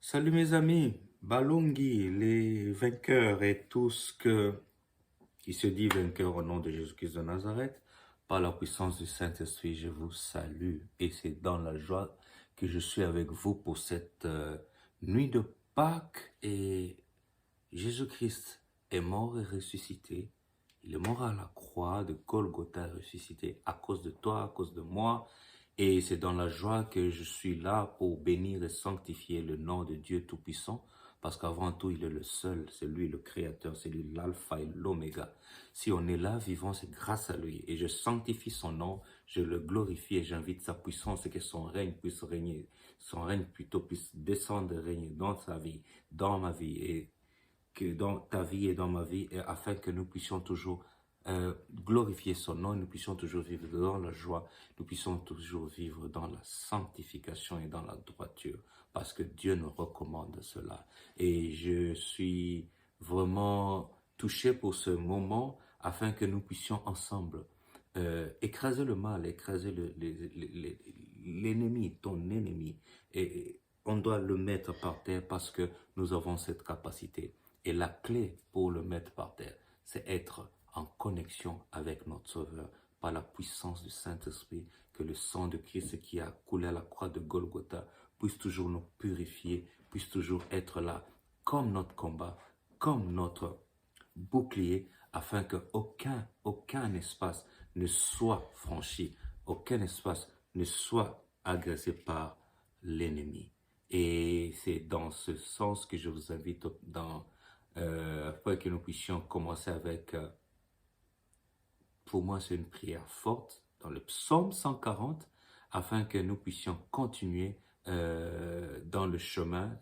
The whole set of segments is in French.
Salut mes amis, Balongi, les vainqueurs et tous qui se dit vainqueurs au nom de Jésus-Christ de Nazareth, par la puissance du Saint-Esprit, je vous salue. Et c'est dans la joie que je suis avec vous pour cette nuit de Pâques. Et Jésus-Christ est mort et ressuscité. Il est mort à la croix de Golgotha ressuscité à cause de toi, à cause de moi. Et c'est dans la joie que je suis là pour bénir et sanctifier le nom de Dieu Tout-Puissant, parce qu'avant tout, il est le seul, c'est lui le Créateur, c'est lui l'Alpha et l'Oméga. Si on est là, vivant, c'est grâce à lui. Et je sanctifie son nom, je le glorifie et j'invite sa puissance et que son règne puisse régner, son règne plutôt puisse descendre et régner dans sa vie, dans ma vie, et que dans ta vie et dans ma vie, et afin que nous puissions toujours glorifier son nom, nous puissions toujours vivre dans la joie, nous puissions toujours vivre dans la sanctification et dans la droiture, parce que Dieu nous recommande cela. Et je suis vraiment touché pour ce moment, afin que nous puissions ensemble écraser le mal, écraser l'ennemi, ton ennemi, et on doit le mettre par terre parce que nous avons cette capacité. Et la clé pour le mettre par terre, c'est être en connexion avec notre Sauveur par la puissance du Saint-Esprit, que le sang de Christ qui a coulé à la croix de Golgotha puisse toujours nous purifier, puisse toujours être là comme notre combat, comme notre bouclier, afin que aucun espace ne soit franchi, aucun espace ne soit agressé par l'ennemi. Et c'est dans ce sens que je vous invite afin que nous puissions commencer avec, pour moi c'est une prière forte, dans le psaume 140, afin que nous puissions continuer dans le chemin,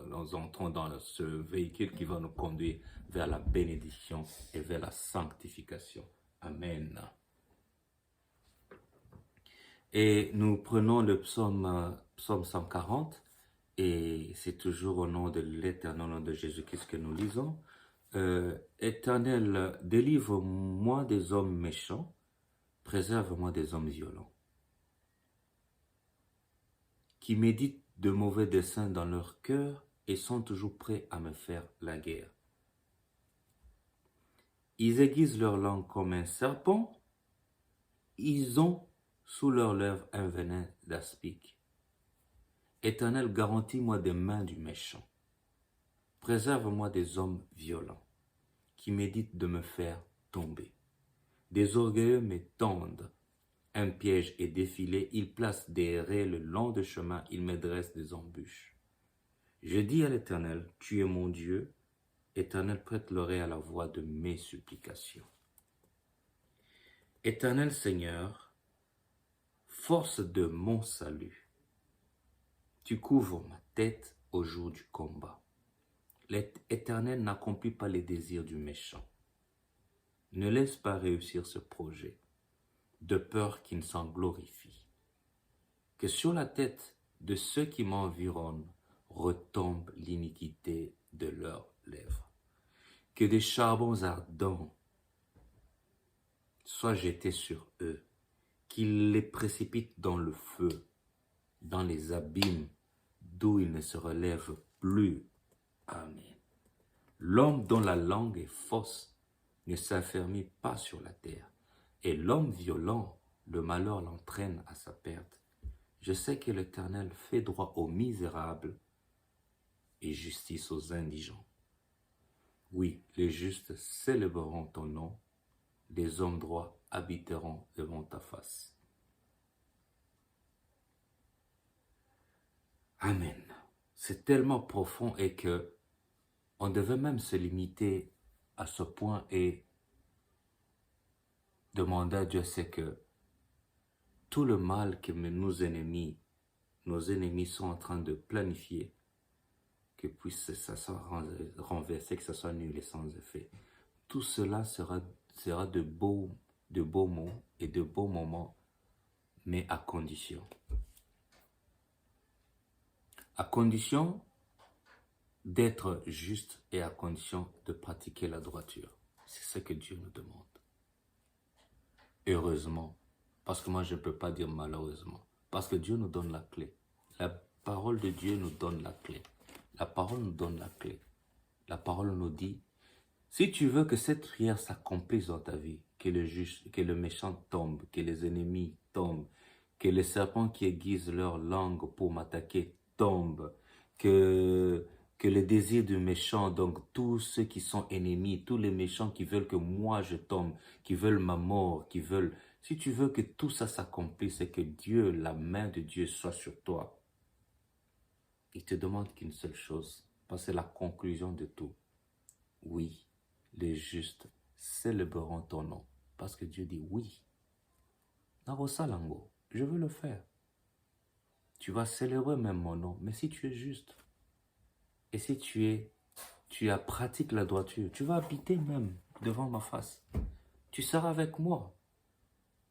nous entrons dans ce véhicule qui va nous conduire vers la bénédiction et vers la sanctification. Amen. Et nous prenons le psaume 140, et c'est toujours au nom de l'Éternel, au nom de Jésus-Christ que nous lisons. Éternel, délivre-moi des hommes méchants, préserve-moi des hommes violents, qui méditent de mauvais desseins dans leur cœur et sont toujours prêts à me faire la guerre. Ils aiguisent leur langue comme un serpent, ils ont sous leurs lèvres un venin d'aspic. Éternel, garantis-moi des mains du méchant. Préserve-moi des hommes violents, qui méditent de me faire tomber. Des orgueilleux me tendent un piège et défilé, ils placent des raies le long de chemin, ils me dressent des embûches. Je dis à l'Éternel, tu es mon Dieu. Éternel, prête l'oreille à la voix de mes supplications. Éternel Seigneur, force de mon salut, tu couvres ma tête au jour du combat. L'Éternel n'accomplit pas les désirs du méchant. Ne laisse pas réussir ce projet, de peur qu'il ne s'en glorifie. Que sur la tête de ceux qui m'environnent retombe l'iniquité de leurs lèvres. Que des charbons ardents soient jetés sur eux, qu'ils les précipitent dans le feu, dans les abîmes d'où ils ne se relèvent plus. Amen. L'homme dont la langue est fausse ne s'affermit pas sur la terre, et l'homme violent, le malheur l'entraîne à sa perte. Je sais que l'Éternel fait droit aux misérables et justice aux indigents. Oui, les justes célébreront ton nom, les hommes droits habiteront devant ta face. Amen. C'est tellement profond et que on devait même se limiter à ce point et demander à Dieu, c'est que tout le mal que nos ennemis sont en train de planifier, que puisse ça soit renversé, que ça soit nul et sans effet. Tout cela sera de beaux mots et de beaux moments, mais à condition. À condition d'être juste et à condition de pratiquer la droiture. C'est ce que Dieu nous demande. Heureusement, parce que moi je ne peux pas dire malheureusement, parce que Dieu nous donne la clé. La parole de Dieu nous donne la clé. La parole nous donne la clé. La parole nous dit, si tu veux que cette prière s'accomplisse dans ta vie, que le méchant tombe, que les ennemis tombent, que les serpents qui aiguisent leur langue pour m'attaquer tombent, que, que les désirs du méchant, donc tous ceux qui sont ennemis, tous les méchants qui veulent que moi je tombe, qui veulent ma mort, qui veulent... Si tu veux que tout ça s'accomplisse et que Dieu, la main de Dieu soit sur toi, il te demande qu'une seule chose, parce que c'est la conclusion de tout. Oui, les justes célébreront ton nom. Parce que Dieu dit oui. Narosalango, je veux le faire. Tu vas célébrer même mon nom, mais si tu es juste, et si tu as pratiqué la droiture, tu vas habiter même devant ma face. Tu seras avec moi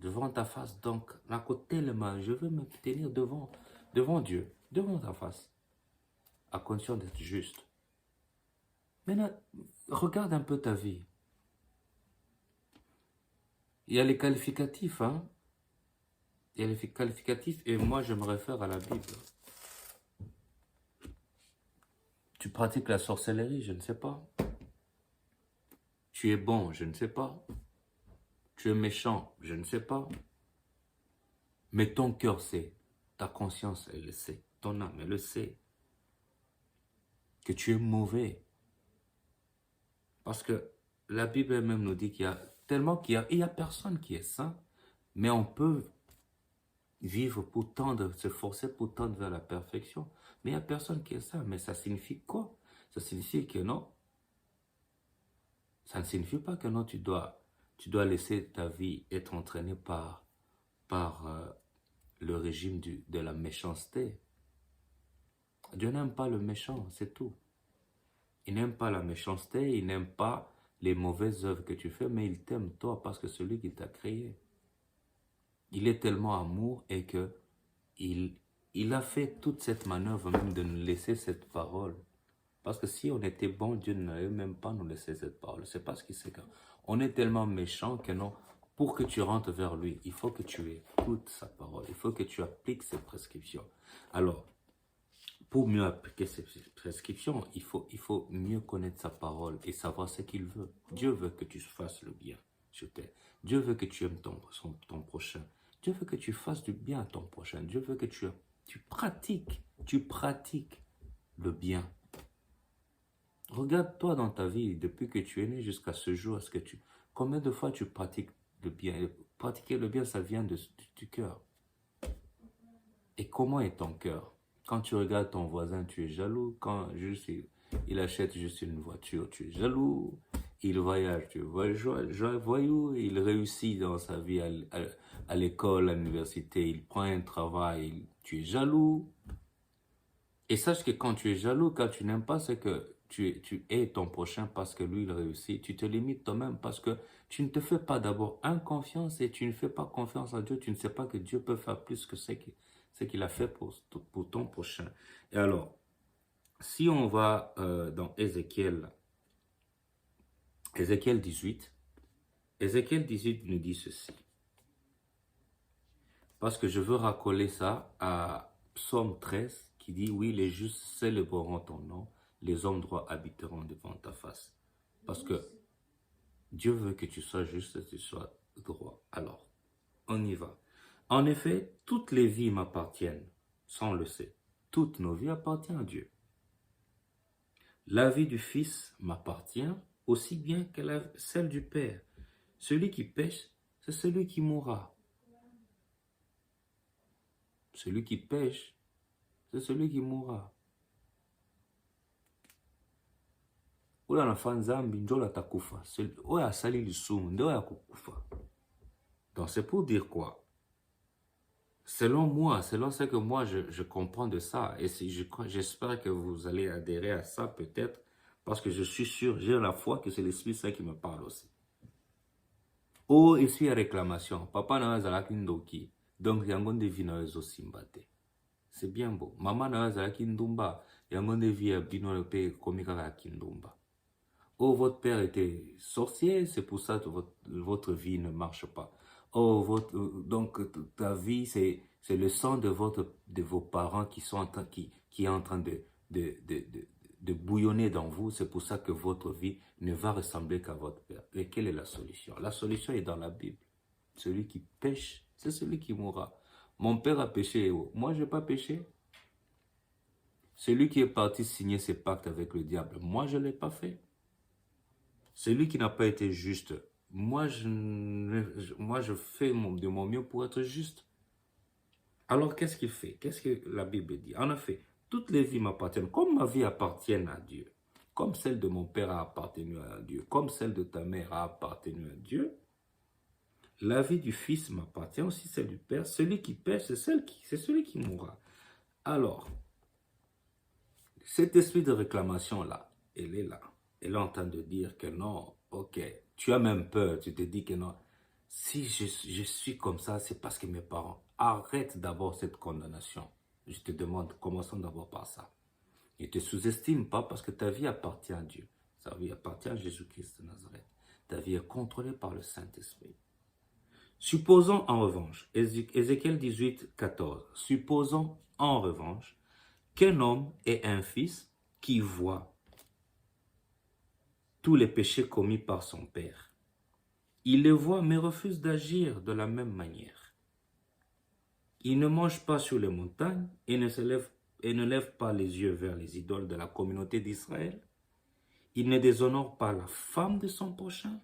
devant ta face. Donc, à côté le mal, je veux me tenir devant Dieu, devant ta face, à condition d'être juste. Maintenant, regarde un peu ta vie. Il y a les qualificatifs, hein. Il y a les qualificatifs et moi je me réfère à la Bible. Tu pratiques la sorcellerie, je ne sais pas. Tu es bon, je ne sais pas. Tu es méchant, je ne sais pas. Mais ton cœur sait, ta conscience elle le sait, ton âme elle le sait. Que tu es mauvais. Parce que la Bible elle-même nous dit qu'il y a tellement qu'il y a personne qui est saint, mais on peut vivre pour tendre, se forcer pour tendre vers la perfection. Mais il n'y a personne qui est saint. Mais ça signifie quoi? Ça signifie que non. Ça ne signifie pas que non, tu dois laisser ta vie être entraînée par le régime de la méchanceté. Dieu n'aime pas le méchant, c'est tout. Il n'aime pas la méchanceté, il n'aime pas les mauvaises œuvres que tu fais, mais il t'aime toi parce que c'est lui qui t'a créé. Il est tellement amour et que il a fait toute cette manœuvre même de nous laisser cette parole. Parce que si on était bon, Dieu n'allait même pas nous laisser cette parole. C'est parce qu'il sait qu'on est tellement méchant que non, pour que tu rentres vers lui, il faut que tu écoutes sa parole. Il faut que tu appliques ses prescriptions. Alors, pour mieux appliquer ses prescriptions, il faut mieux connaître sa parole et savoir ce qu'il veut. Dieu veut que tu fasses le bien sur terre. Dieu veut que tu aimes ton prochain. Dieu veut que tu fasses du bien à ton prochain. Dieu veut que tu pratiques le bien. Regarde-toi dans ta vie, depuis que tu es né jusqu'à ce jour, combien de fois tu pratiques le bien? Et pratiquer le bien, ça vient du cœur. Et comment est ton cœur? Quand tu regardes ton voisin, tu es jaloux. Quand il achète juste une voiture, tu es jaloux. Il voyage, tu es voyou. Il réussit dans sa vie à l'école, à l'université. Il prend un travail, tu es jaloux. Et sache que quand tu es jaloux, quand tu n'aimes pas ce que tu hais ton prochain parce que lui il réussit, tu te limites toi-même parce que tu ne te fais pas d'abord confiance et tu ne fais pas confiance à Dieu. Tu ne sais pas que Dieu peut faire plus que ce qu'il a fait pour ton prochain. Et alors, si on va dans Ézéchiel 18, Ézéchiel 18 nous dit ceci. Parce que je veux raccoler ça à Psaume 13 qui dit, oui, les justes célébreront ton nom, les hommes droits habiteront devant ta face. Parce que Dieu veut que tu sois juste et que tu sois droit. Alors, on y va. En effet, toutes les vies m'appartiennent, ça on le sait. Toutes nos vies appartiennent à Dieu. La vie du Fils m'appartient aussi bien que celle du Père. Celui qui pêche, c'est celui qui mourra. Celui qui pêche, c'est celui qui mourra. Ola nafa nzambi njola takufa. Oya sali lisumu ndoya kukufa. Donc c'est pour dire quoi? Selon moi, selon ce que moi je comprends de ça, et j'espère que vous allez adhérer à ça peut-être, parce que je suis sûr, j'ai la foi que c'est l'Esprit Saint qui me parle aussi. Oh, ici à réclamation, papa na zalaki ndoki, donc yango ndevi na ezo simbate. C'est bien beau. Maman na zalaki ndumba, yango ndevi bino le pe komika kindumba. Oh, votre père était sorcier, c'est pour ça que votre vie ne marche pas. Oh, donc ta vie, c'est le sang de vos parents qui est en train de bouillonner dans vous. C'est pour ça que votre vie ne va ressembler qu'à votre Père. Et quelle est la solution? La solution est dans la Bible. Celui qui pêche, c'est celui qui mourra. Mon père a péché, moi je n'ai pas péché. Celui qui est parti signer ses pactes avec le diable, moi je ne l'ai pas fait. Celui qui n'a pas été juste, moi je fais de mon mieux pour être juste. Alors qu'est-ce qu'il fait? Qu'est-ce que la Bible dit? En effet, toutes les vies m'appartiennent, comme ma vie appartient à Dieu, comme celle de mon père a appartenu à Dieu, comme celle de ta mère a appartenu à Dieu. La vie du Fils m'appartient aussi, celle du Père. Celui qui pêche, c'est celui qui mourra. Alors, cet esprit de réclamation-là, elle est là. Elle est en train de dire que non, ok, tu as même peur, tu te dis que non. Si je suis comme ça, c'est parce que mes parents. Arrête d'abord cette condamnation. Je te demande, commençons d'abord par ça. Ne te sous-estime pas parce que ta vie appartient à Dieu. Ta vie appartient à Jésus-Christ de Nazareth. Ta vie est contrôlée par le Saint-Esprit. Supposons en revanche, Ézéchiel 18, 14, supposons en revanche qu'un homme ait un fils qui voit tous les péchés commis par son père. Il les voit mais refuse d'agir de la même manière. Il ne mange pas sur les montagnes et ne lève pas les yeux vers les idoles de la communauté d'Israël. Il ne déshonore pas la femme de son prochain.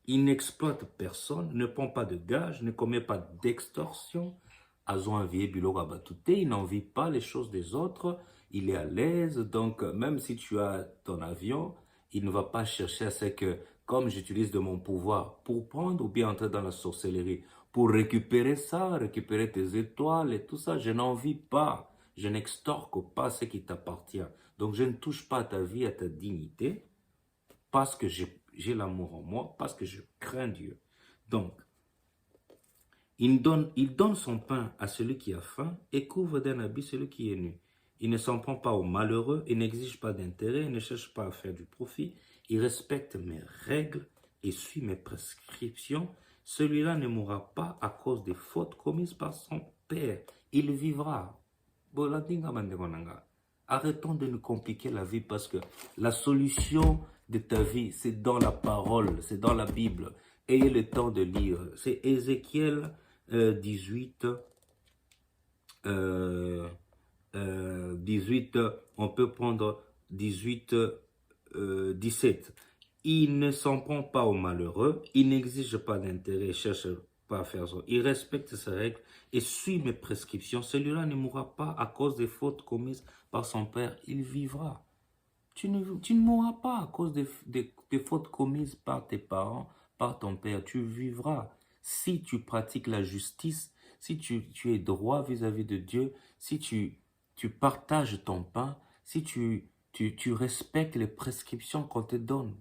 Il n'exploite personne, ne prend pas de gages, ne commet pas d'extorsion. Il n'envie pas les choses des autres, il est à l'aise. Donc, même si tu as ton avion, il ne va pas chercher à ce que, comme j'utilise de mon pouvoir pour prendre ou bien entrer dans la sorcellerie, pour récupérer ça, récupérer tes étoiles et tout ça, je n'en vis pas. Je n'extorque pas ce qui t'appartient. Donc, je ne touche pas à ta vie, à ta dignité, parce que j'ai l'amour en moi, parce que je crains Dieu. Donc, il donne son pain à celui qui a faim et couvre d'un habit celui qui est nu. Il ne s'en prend pas aux malheureux, il n'exige pas d'intérêt, il ne cherche pas à faire du profit. Il respecte mes règles et suit mes prescriptions. Celui-là ne mourra pas à cause des fautes commises par son père. Il vivra. Arrêtons de nous compliquer la vie parce que la solution de ta vie, c'est dans la parole, c'est dans la Bible. Ayez le temps de lire. C'est Ézéchiel 18, 18, on peut prendre 18, 17. Il ne s'en prend pas aux malheureux, il n'exige pas d'intérêt, il cherche pas à faire ça. Il respecte ses règles et suit mes prescriptions. Celui-là ne mourra pas à cause des fautes commises par son père, il vivra. Tu ne mourras pas à cause des fautes commises par tes parents, par ton père. Tu vivras. Si tu pratiques la justice, si tu es droit vis-à-vis de Dieu, si tu partages ton pain, si tu respectes les prescriptions qu'on te donne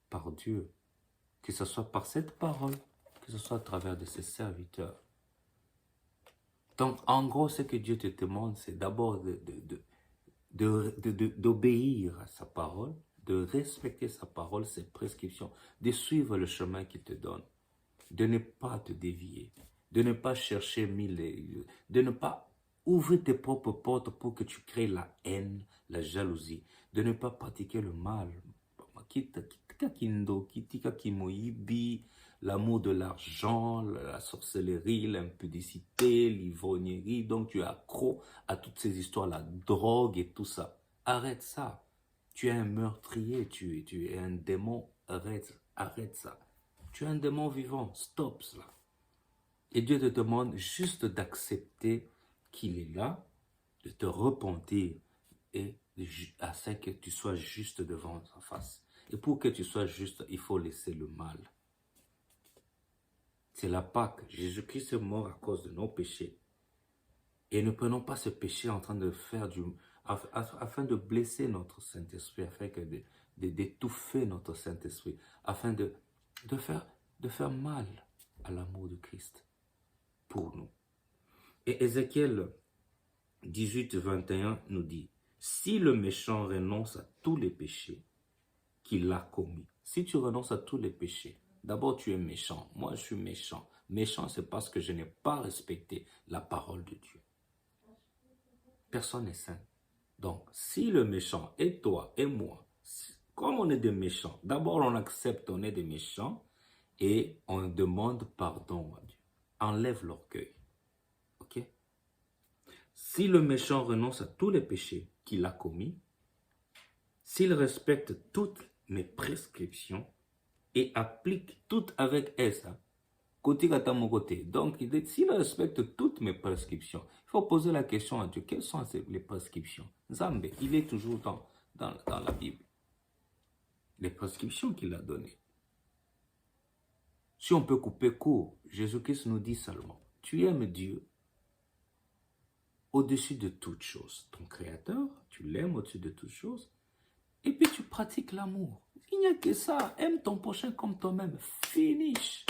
par Dieu, que ce soit par cette parole, que ce soit à travers de ses serviteurs. Donc, en gros, ce que Dieu te demande, c'est d'abord d'obéir à sa parole, de respecter sa parole, ses prescriptions, de suivre le chemin qu'il te donne, de ne pas te dévier, de ne pas chercher de ne pas ouvrir tes propres portes pour que tu crées la haine, la jalousie, de ne pas pratiquer le mal, l'amour de l'argent, la sorcellerie, l'impudicité, l'ivrognerie. Donc tu es accro à toutes ces histoires, la drogue et tout ça. Arrête ça. Tu es un meurtrier, tu es un démon. Arrête ça. Tu es un démon vivant. Stop cela. Et Dieu te demande juste d'accepter qu'il est là, de te repentir et afin que tu sois juste devant sa face. Et pour que tu sois juste, il faut laisser le mal. C'est la Pâque. Jésus-Christ est mort à cause de nos péchés. Et ne prenons pas ce péché en train de faire afin de blesser notre Saint-Esprit, afin d'étouffer notre Saint-Esprit, afin de faire mal à l'amour de Christ pour nous. Et Ézéchiel 18, 21 nous dit, si le méchant renonce à tous les péchés qu'il a commis, si tu renonces à tous les péchés, d'abord tu es méchant, moi je suis méchant. Méchant, c'est parce que je n'ai pas respecté la parole de Dieu. Personne n'est saint. Donc, si le méchant est toi et moi, comme on est des méchants, d'abord on accepte on est des méchants et on demande pardon à Dieu. Enlève l'orgueil. Ok? Si le méchant renonce à tous les péchés qu'il a commis, s'il respecte toutes mes prescriptions et applique toutes avec S, hein, côté à mon côté. Donc, s'il respecte toutes mes prescriptions, il faut poser la question à Dieu. Quelles sont les prescriptions? Zambé, il est toujours dans la Bible. Les prescriptions qu'il a données. Si on peut couper court, Jésus-Christ nous dit seulement, tu aimes Dieu au-dessus de toute chose. Ton Créateur, tu l'aimes au-dessus de toute chose. Et puis tu pratiques l'amour. Il n'y a que ça. Aime ton prochain comme toi-même. Finish.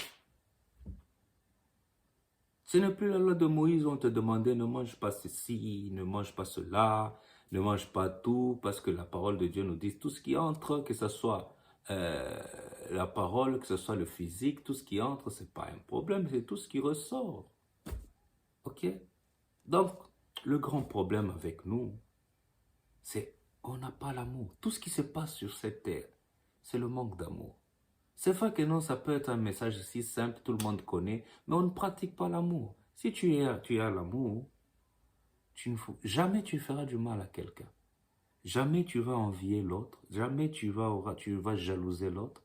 Ce n'est plus la loi de Moïse où on te demandait ne mange pas ceci, ne mange pas cela, ne mange pas tout, parce que la parole de Dieu nous dit tout ce qui entre, que ce soit la parole, que ce soit le physique, tout ce qui entre, ce n'est pas un problème, c'est tout ce qui ressort. Ok? Donc, le grand problème avec nous, c'est qu'on n'a pas l'amour. Tout ce qui se passe sur cette terre, c'est le manque d'amour. C'est vrai que non, ça peut être un message si simple, tout le monde connaît, mais on ne pratique pas l'amour. Si tu as l'amour, jamais tu feras du mal à quelqu'un. Jamais tu vas envier l'autre. Jamais tu vas jalouser l'autre.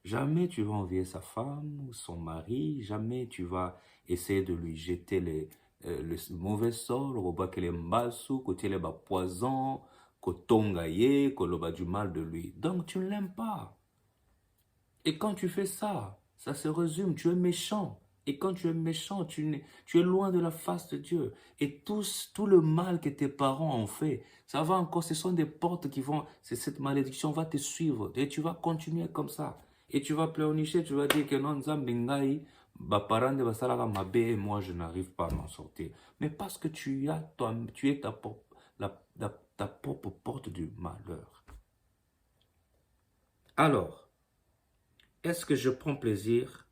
Jamais tu vas envier sa femme ou son mari. Jamais tu vas essayer de lui jeter le mauvais sort, le mbasu, côté le poison, kotongaye, koloba du mal de lui. Donc tu ne l'aimes pas. Et quand tu fais ça, ça se résume, tu es méchant. Et quand tu es méchant, tu es loin de la face de Dieu. Et tout le mal que tes parents ont fait, ça va encore, ce sont des portes qui vont, cette malédiction va te suivre. Et tu vas continuer comme ça. Et tu vas pleurnicher, tu vas dire que non, Nzambingai, parents de Basalaka Mabe, et moi je n'arrive pas à m'en sortir. Mais parce que tu es ta propre porte du malheur. Alors, est-ce que je prends plaisir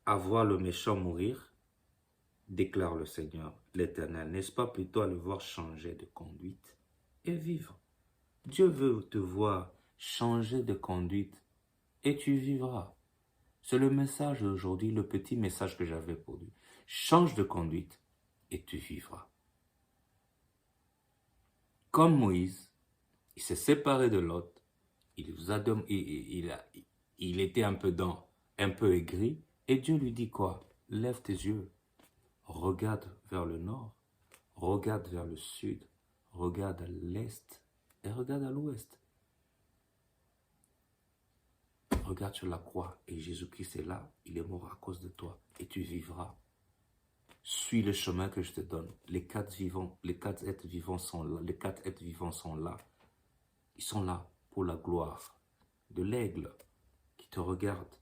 à voir le méchant mourir? Déclare le Seigneur, l'Éternel. N'est-ce pas plutôt à le voir changer de conduite et vivre? Dieu veut te voir changer de conduite et tu vivras. C'est le message d'aujourd'hui, le petit message que j'avais pour lui. Change de conduite et tu vivras. Comme Moïse, il s'est séparé de Lot, il était un peu aigri, et Dieu lui dit quoi? Lève tes yeux, regarde vers le nord, regarde vers le sud, regarde à l'est et regarde à l'ouest. Regarde sur la croix et Jésus-Christ est là, il est mort à cause de toi et tu vivras. Suis le chemin que je te donne. Les quatre êtres vivants sont là. Les quatre êtres vivants sont là. Ils sont là pour la gloire de l'aigle qui te regarde.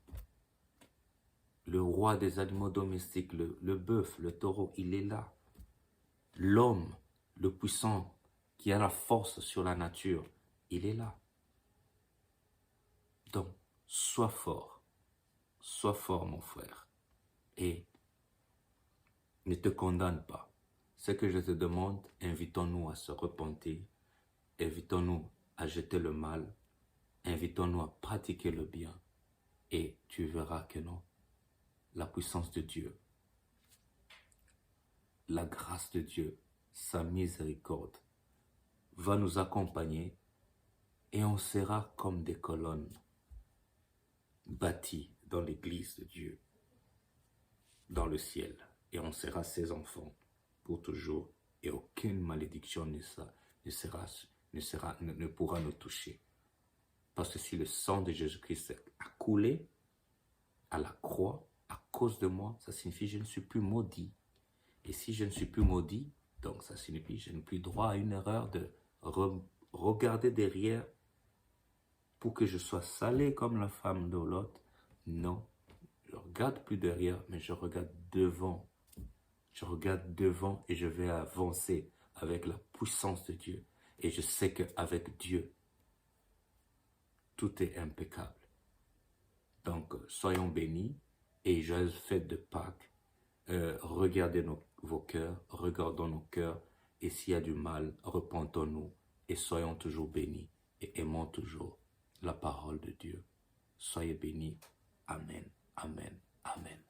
Le roi des animaux domestiques, le bœuf, le taureau, il est là. L'homme, le puissant, qui a la force sur la nature, il est là. Donc, sois fort mon frère, et ne te condamne pas. Ce que je te demande, invitons-nous à se repentir, invitons-nous à jeter le mal, invitons-nous à pratiquer le bien, et tu verras que non, la puissance de Dieu, la grâce de Dieu, sa miséricorde, va nous accompagner et on sera comme des colonnes bâties dans l'église de Dieu, dans le ciel. Et on sera ses enfants pour toujours et aucune malédiction ne pourra nous toucher. Parce que si le sang de Jésus-Christ a coulé à la croix à cause de moi, ça signifie que je ne suis plus maudit. Et si je ne suis plus maudit, donc ça signifie que je n'ai plus droit à une erreur de regarder derrière pour que je sois salé comme la femme de Lot. Non, je ne regarde plus derrière, mais je regarde devant. Je regarde devant et je vais avancer avec la puissance de Dieu. Et je sais qu'avec Dieu, tout est impeccable. Donc, soyons bénis et joyeuse fête de Pâques. Regardez vos cœurs, regardons nos cœurs Et s'il y a du mal, repentons-nous et soyons toujours bénis et aimons toujours la parole de Dieu. Soyez bénis. Amen. Amen. Amen.